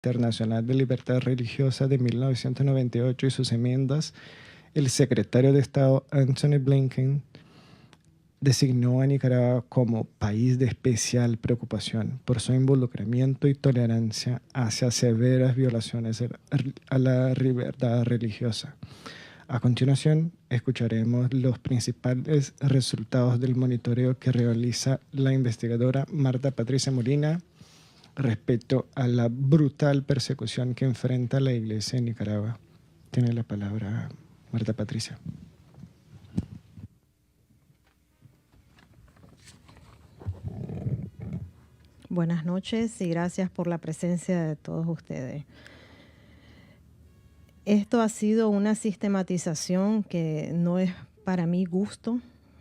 Internacional de Libertad Religiosa de 1998 y sus enmiendas, el secretario de Estado Antony Blinken designó a Nicaragua como país de especial preocupación por su involucramiento y tolerancia hacia severas violaciones a la libertad religiosa. A continuación, escucharemos los principales resultados del monitoreo que realiza la investigadora Marta Patricia Molina respecto a la brutal persecución que enfrenta la Iglesia en Nicaragua. Tiene la palabra Marta Patricia. Buenas noches y gracias por la presencia de todos ustedes. Esto ha sido una sistematización que no es para mí gusto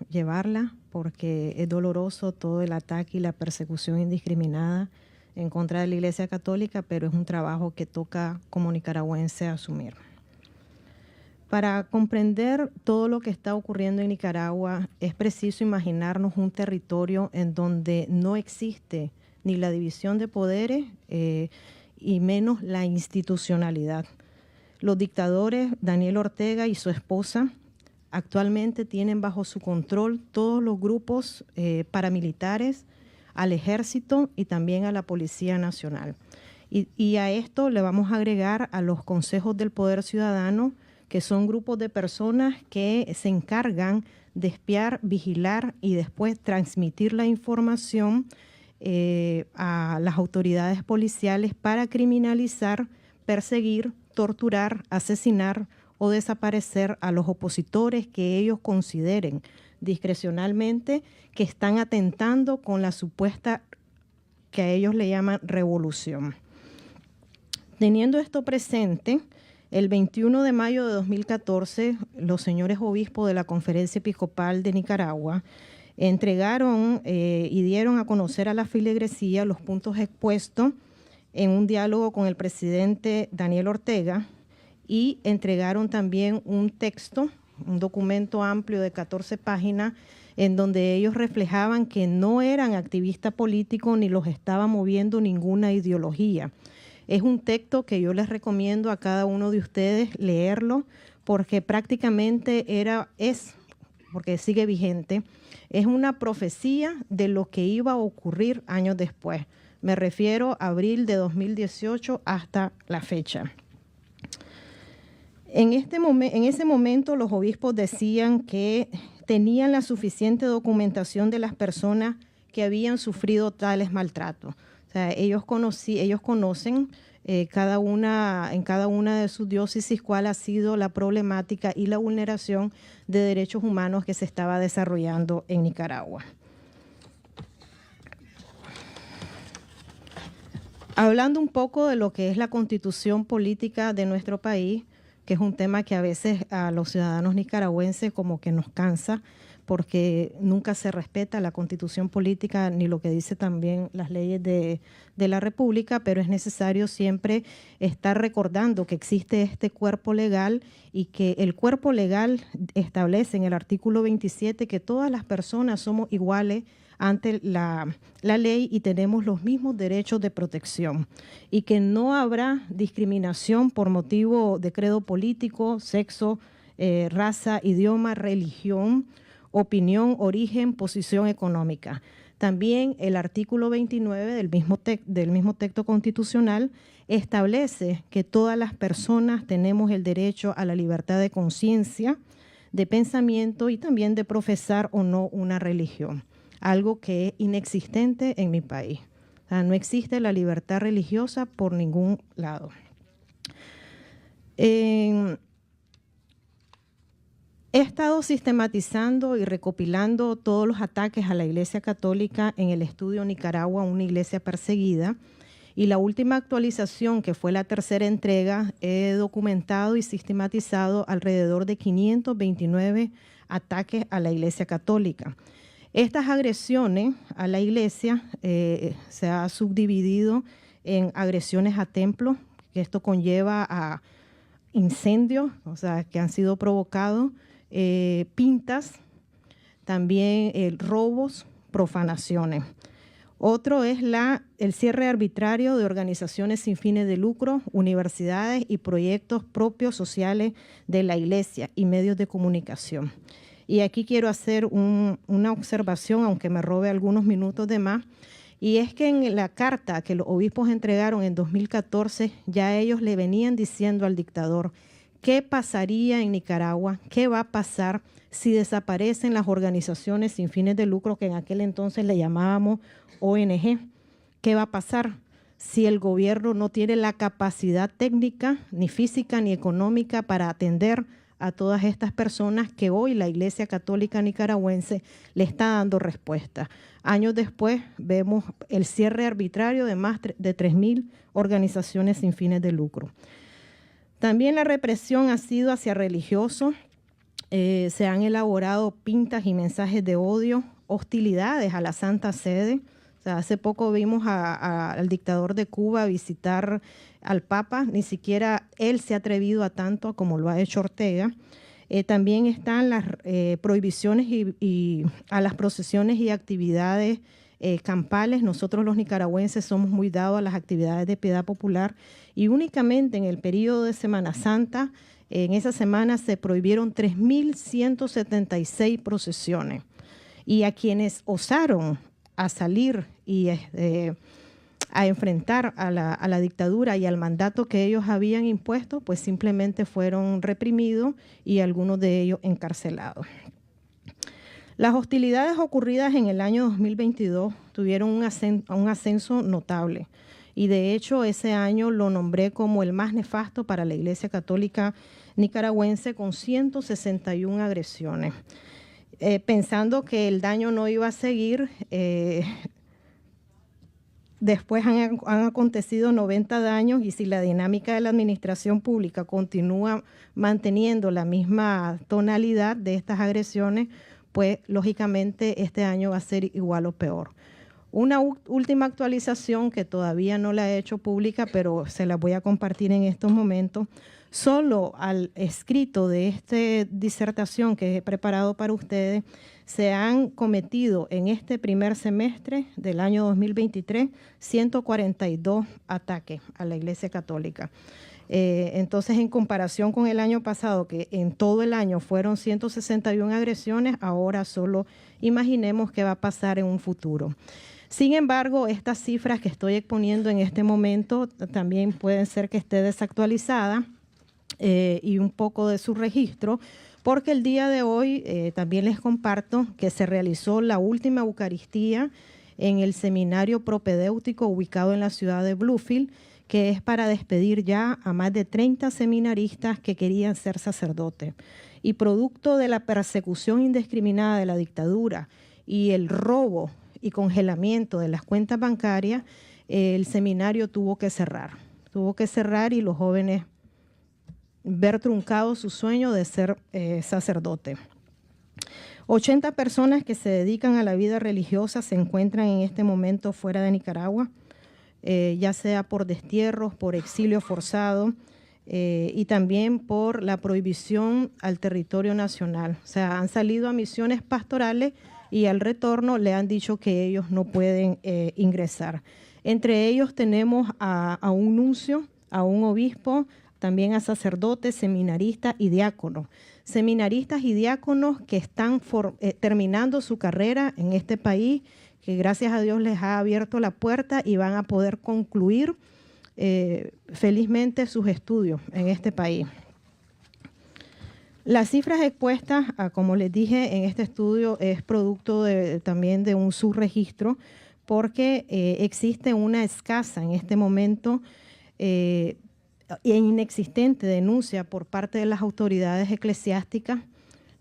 llevarla porque es doloroso todo el ataque y la persecución indiscriminada en contra de la Iglesia Católica, pero es un trabajo que toca como nicaragüense asumir. Para comprender todo lo que está ocurriendo en Nicaragua, es preciso imaginarnos un territorio en donde no existe ni la división de poderes y menos la institucionalidad. Los dictadores Daniel Ortega y su esposa actualmente tienen bajo su control todos los grupos paramilitares, al ejército y también a la Policía Nacional. Y a esto le vamos a agregar a los consejos del poder ciudadano, que son grupos de personas que se encargan de espiar, vigilar y después transmitir la información a las autoridades policiales para criminalizar, perseguir, torturar, asesinar o desaparecer a los opositores que ellos consideren discrecionalmente que están atentando con la supuesta, que a ellos le llaman revolución. Teniendo esto presente, el 21 de mayo de 2014, los señores obispos de la Conferencia Episcopal de Nicaragua entregaron y dieron a conocer a la feligresía los puntos expuestos en un diálogo con el presidente Daniel Ortega y entregaron también un texto, un documento amplio de 14 páginas en donde ellos reflejaban que no eran activistas políticos ni los estaba moviendo ninguna ideología. Es un texto que yo les recomiendo a cada uno de ustedes leerlo porque prácticamente porque sigue vigente, es una profecía de lo que iba a ocurrir años después. Me refiero a abril de 2018 hasta la fecha. En ese momento los obispos decían que tenían la suficiente documentación de las personas que habían sufrido tales maltratos. O sea, ellos conocen en cada una de sus diócesis cuál ha sido la problemática y la vulneración de derechos humanos que se estaba desarrollando en Nicaragua. Hablando un poco de lo que es la constitución política de nuestro país, que es un tema que a veces a los ciudadanos nicaragüenses como que nos cansa, porque nunca se respeta la constitución política ni lo que dice también las leyes de la República, pero es necesario siempre estar recordando que existe este cuerpo legal y que el cuerpo legal establece en el artículo 27 que todas las personas somos iguales ante la ley y tenemos los mismos derechos de protección y que no habrá discriminación por motivo de credo político, sexo, raza, idioma, religión, opinión, origen, posición económica. También el artículo 29 del mismo texto constitucional establece que todas las personas tenemos el derecho a la libertad de conciencia, de pensamiento y también de profesar o no una religión, algo que es inexistente en mi país. O sea, no existe la libertad religiosa por ningún lado. He estado sistematizando y recopilando todos los ataques a la Iglesia Católica en el estudio Nicaragua, una iglesia perseguida, y la última actualización, que fue la tercera entrega, he documentado y sistematizado alrededor de 529 ataques a la Iglesia Católica. Estas agresiones a la Iglesia se ha subdividido en agresiones a templos, que esto conlleva a incendios, o sea, que han sido provocados, pintas, también robos, profanaciones. Otro es el cierre arbitrario de organizaciones sin fines de lucro, universidades y proyectos propios sociales de la Iglesia y medios de comunicación. Y aquí quiero hacer una observación, aunque me robe algunos minutos de más, y es que en la carta que los obispos entregaron en 2014, ya ellos le venían diciendo al dictador qué pasaría en Nicaragua, qué va a pasar si desaparecen las organizaciones sin fines de lucro que en aquel entonces le llamábamos ONG. ¿Qué va a pasar si el gobierno no tiene la capacidad técnica, ni física, ni económica para atender a todas estas personas que hoy la Iglesia Católica Nicaragüense le está dando respuesta? Años después vemos el cierre arbitrario de más de 3.000 organizaciones sin fines de lucro. También la represión ha sido hacia religiosos. Se han elaborado pintas y mensajes de odio, hostilidades a la Santa Sede. O sea, hace poco vimos al dictador de Cuba visitar al Papa, ni siquiera él se ha atrevido a tanto como lo ha hecho Ortega. También están las prohibiciones y a las procesiones y actividades campales. Nosotros los nicaragüenses somos muy dados a las actividades de piedad popular y únicamente en el periodo de Semana Santa, en esa semana se prohibieron 3.176 procesiones. Y a quienes osaron a salir y a enfrentar a la dictadura y al mandato que ellos habían impuesto, pues simplemente fueron reprimidos y algunos de ellos encarcelados. Las hostilidades ocurridas en el año 2022 tuvieron un ascenso notable y de hecho ese año lo nombré como el más nefasto para la Iglesia Católica Nicaragüense, con 161 agresiones. Pensando que el daño no iba a seguir, después han acontecido 90 daños y si la dinámica de la administración pública continúa manteniendo la misma tonalidad de estas agresiones, pues lógicamente este año va a ser igual o peor. Una última actualización que todavía no la he hecho pública, pero se la voy a compartir en estos momentos. Solo al escrito de esta disertación que he preparado para ustedes, se han cometido en este primer semestre del año 2023 142 ataques a la Iglesia Católica. Entonces, en comparación con el año pasado, que en todo el año fueron 161 agresiones, ahora solo imaginemos qué va a pasar en un futuro. Sin embargo, estas cifras que estoy exponiendo en este momento también pueden ser que esté desactualizada y un poco de su registro, porque el día de hoy también les comparto que se realizó la última Eucaristía en el seminario propedéutico ubicado en la ciudad de Bluefield, que es para despedir ya a más de 30 seminaristas que querían ser sacerdotes. Y producto de la persecución indiscriminada de la dictadura y el robo y congelamiento de las cuentas bancarias, el seminario tuvo que cerrar. Tuvo que cerrar y los jóvenes ver truncado su sueño de ser sacerdote. 80 personas que se dedican a la vida religiosa se encuentran en este momento fuera de Nicaragua, ya sea por destierros, por exilio forzado y también por la prohibición al territorio nacional. O sea, han salido a misiones pastorales y al retorno le han dicho que ellos no pueden ingresar. Entre ellos tenemos a un nuncio, a un obispo, también a sacerdotes, seminaristas y diáconos. Seminaristas y diáconos que están terminando su carrera en este país, que gracias a Dios les ha abierto la puerta y van a poder concluir felizmente sus estudios en este país. Las cifras expuestas, como les dije, en este estudio es producto también de un subregistro, porque existe una escasa en este momento e inexistente denuncia por parte de las autoridades eclesiásticas.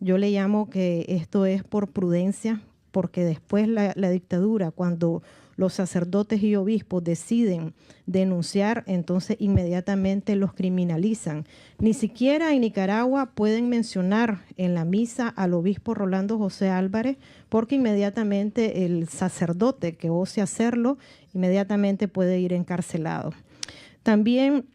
Yo le llamo que esto es por prudencia, porque después la dictadura, cuando los sacerdotes y obispos deciden denunciar, entonces inmediatamente los criminalizan. Ni siquiera en Nicaragua pueden mencionar en la misa al obispo Rolando José Álvarez, porque inmediatamente el sacerdote que ose hacerlo, inmediatamente puede ir encarcelado. También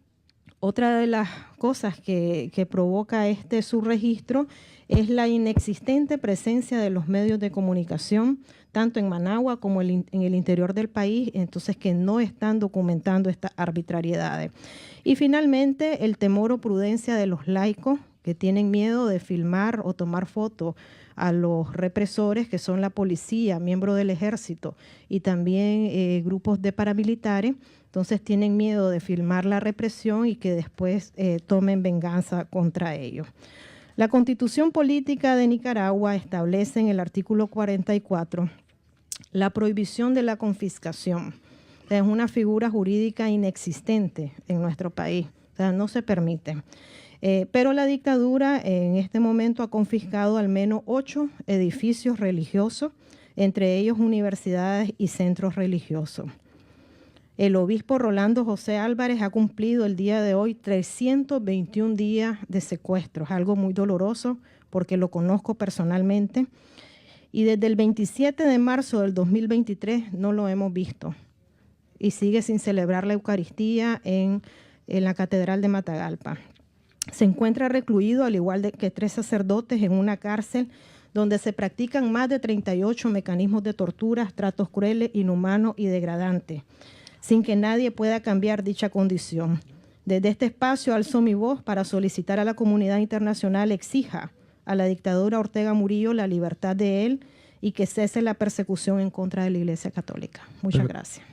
Otra de las cosas que provoca este subregistro es la inexistente presencia de los medios de comunicación, tanto en Managua como en el interior del país, entonces que no están documentando estas arbitrariedades. Y finalmente, el temor o prudencia de los laicos que tienen miedo de filmar o tomar fotos a los represores, que son la policía, miembros del ejército y también grupos de paramilitares. Entonces tienen miedo de filmar la represión y que después tomen venganza contra ellos. La Constitución Política de Nicaragua establece en el artículo 44 la prohibición de la confiscación. O sea, es una figura jurídica inexistente en nuestro país, o sea, no se permite. Pero la dictadura en este momento ha confiscado al menos 8 edificios religiosos, entre ellos universidades y centros religiosos. El obispo Rolando José Álvarez ha cumplido el día de hoy 321 días de secuestro. Es algo muy doloroso porque lo conozco personalmente. Y desde el 27 de marzo del 2023 no lo hemos visto. Y sigue sin celebrar la Eucaristía en la Catedral de Matagalpa. Se encuentra recluido, al igual que 3 sacerdotes, en una cárcel donde se practican más de 38 mecanismos de tortura, tratos crueles, inhumanos y degradantes, sin que nadie pueda cambiar dicha condición. Desde este espacio alzo mi voz para solicitar a la comunidad internacional exija a la dictadura Ortega Murillo la libertad de él y que cese la persecución en contra de la Iglesia Católica. Muchas gracias.